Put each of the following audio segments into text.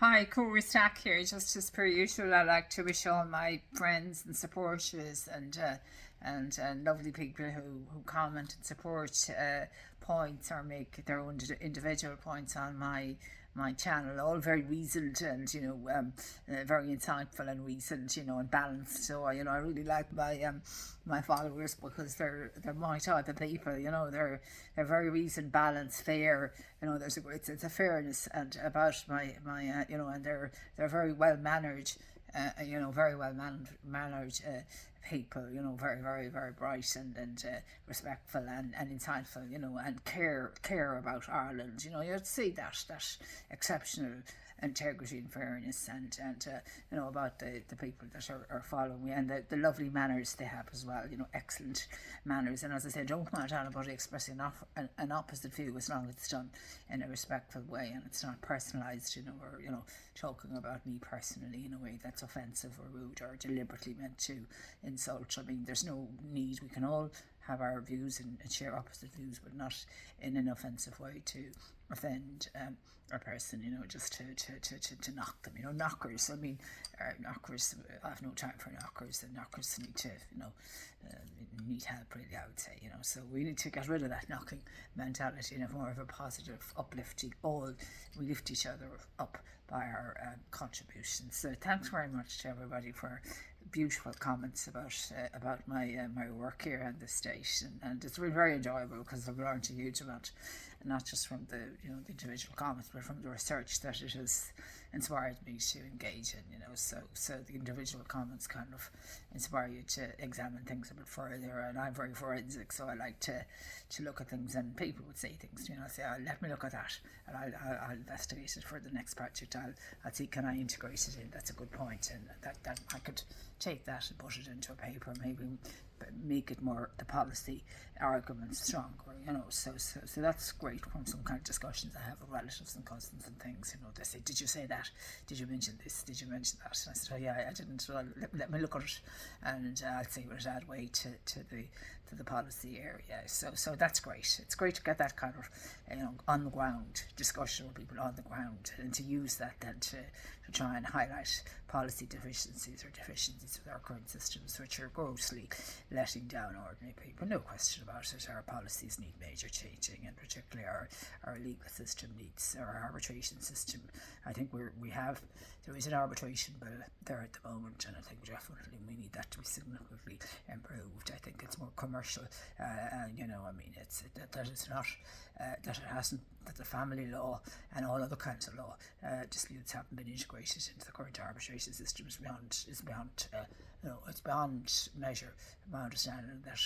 Hi, Corey Stack here. Just as per usual, I'd like to wish all my friends and supporters and lovely people who comment and support points or make their own individual points on my channel, all very reasoned and very insightful and reasoned, and balanced. So I really like my followers because they're my type of people. They're very reasoned, balanced, fair. It's a fairness and about my and they're very well mannered. Very well mannered people, very, very, very bright and respectful and insightful, and care about Ireland. You'd see that exceptional integrity and fairness and about the people that are following me, and the lovely manners they have as well, excellent manners. And as I said, don't mind anybody expressing an opposite view as long as it's done in a respectful way and it's not personalised, or talking about me personally in a way that's offensive or rude or deliberately meant to insult. I mean, there's no need. We can all have our views and share opposite views, but not in an offensive way to offend a person, just to knock them. Knockers. I mean, knockers. I have no time for knockers, and knockers need to, need help, really, I would say. So we need to get rid of that knocking mentality and have more of a positive, uplifting. We lift each other up by our contributions. So thanks very much to everybody for beautiful comments about my work here and the state, and it's been very enjoyable because I've learned a huge amount, not just from the the individual comments, but from the research that it has inspired me to engage in. So the individual comments kind of inspire you to examine things a bit further, and I'm very forensic, so I like to look at things, and people would say things, say, let me look at that, and I'll investigate it for the next project. I'll see, can I integrate it in? That's a good point, and that I could take that and put it into a paper, maybe make it more the policy arguments stronger, so that's great from some kind of discussions I have with relatives and cousins and things. They say, did you say that? Did you mention this? Did you mention that? And I said, oh yeah, I didn't. Well, let me look at it, and I'll see what it add weight to the policy area. So that's great. It's great to get that kind of on the ground discussion with people on the ground, and to use that then to try and highlight policy deficiencies with our current systems, which are grossly letting down ordinary people. No question about it. Our policies need major changing, and particularly our legal system needs, our arbitration system. I think there is an arbitration bill there at the moment, and I think definitely we need that to be significantly improved. I think it's more commercial. That it's not that it hasn't, that the family law and all other kinds of law disputes haven't been integrated into the current arbitration system is beyond it's beyond measure. My understanding that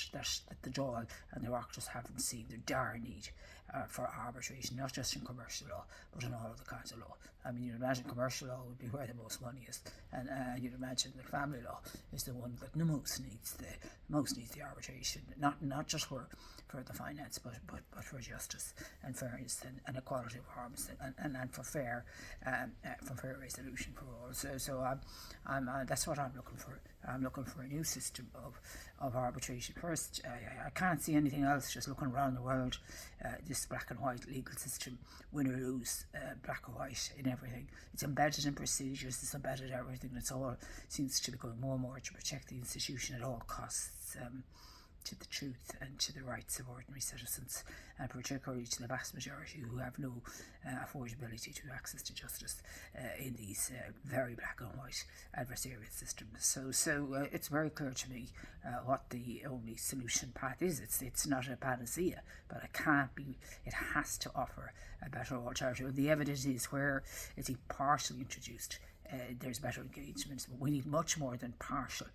the Dáil and the Oireachtas haven't seen the dire need for arbitration, not just in commercial law, but in all other kinds of law. I mean, you'd imagine commercial law would be where the most money is, and you'd imagine that family law is the one that most needs the arbitration, not just for the finance, but for justice and fairness and equality of harms and for fair resolution for all. So I'm that's what I'm looking for. I'm looking for a new system of arbitration. First, I can't see anything else. Just looking around the world, this black and white legal system, win or lose, black or white in everything. It's embedded in procedures. It's embedded in everything. It's all seems to be going more and more to protect the institution at all costs. To the truth and to the rights of ordinary citizens, and particularly to the vast majority who have no affordability to access to justice in these very black and white adversarial systems. So it's very clear to me what the only solution path is. It's not a panacea, but it can't be. It has to offer a better alternative. The evidence is where it's partially introduced. There's better engagement, but we need much more than partial.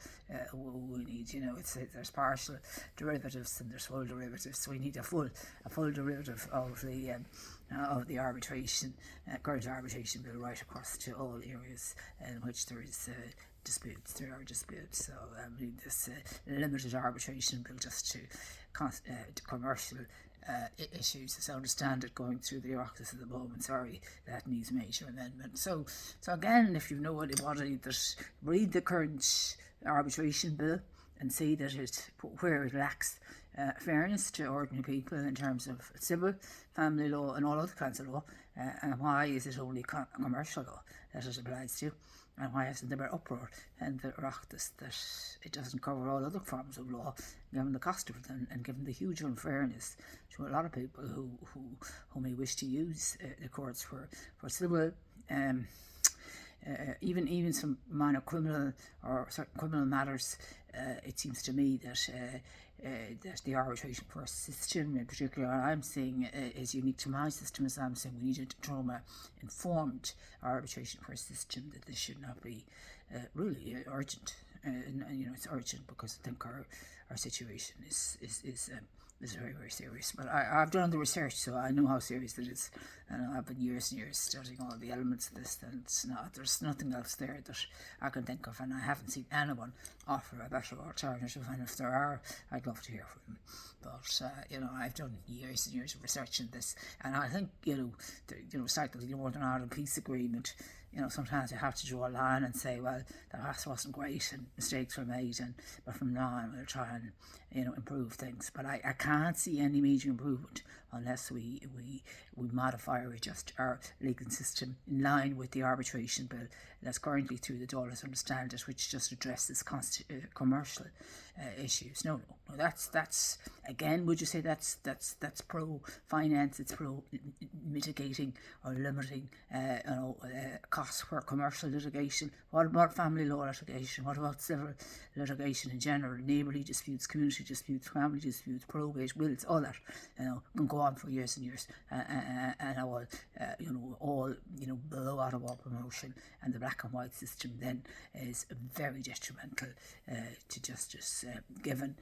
We need, there's partial derivatives and there's full derivatives. So we need a full derivative of the arbitration, current arbitration bill, right across to all areas in which there is disputes. There are disputes. So we need this limited arbitration bill just to commercial issues, as I understand it, going through the office at the moment. Sorry, that needs major amendment. So again, if you know anybody that read the current arbitration bill and see that where it lacks fairness to ordinary people in terms of civil, family law and all other kinds of law, And why is it only commercial law that it applies to? And why isn't there uproar and the Oireachtas that it doesn't cover all other forms of law, given the cost of it and given the huge unfairness to a lot of people who may wish to use the courts for civil, even some minor criminal or certain criminal matters. It seems to me that the arbitration first system in particular I'm seeing is unique to my system, as I'm saying we need a trauma-informed arbitration first system, that this should not be really urgent. And it's urgent because I think our situation is very, very serious. But I've done the research, so I know how serious it is, and I've been years and years studying all the elements of this, and there's nothing else there that I can think of, and I haven't seen anyone offer a better alternative, and if there are, I'd love to hear from them. But I've done years and years of research in this, and I think it's like the Northern Ireland peace agreement. Sometimes you have to draw a line and say, well, that wasn't great and mistakes were made, but from now on we'll try and improve things. But I can't see any major improvement unless we modify or adjust our legal system in line with the arbitration bill that's currently through the door, as I understand it, which just addresses commercial issues. No, that's again, would you say that's pro finance? It's pro mitigating or limiting costs for commercial litigation. What about family law litigation? What about civil litigation in general? Neighbourly disputes, community disputes, family disputes, probate, wills, all that can go on for years and years, and all below out of all promotion. And the black and white system then is very detrimental to justice, given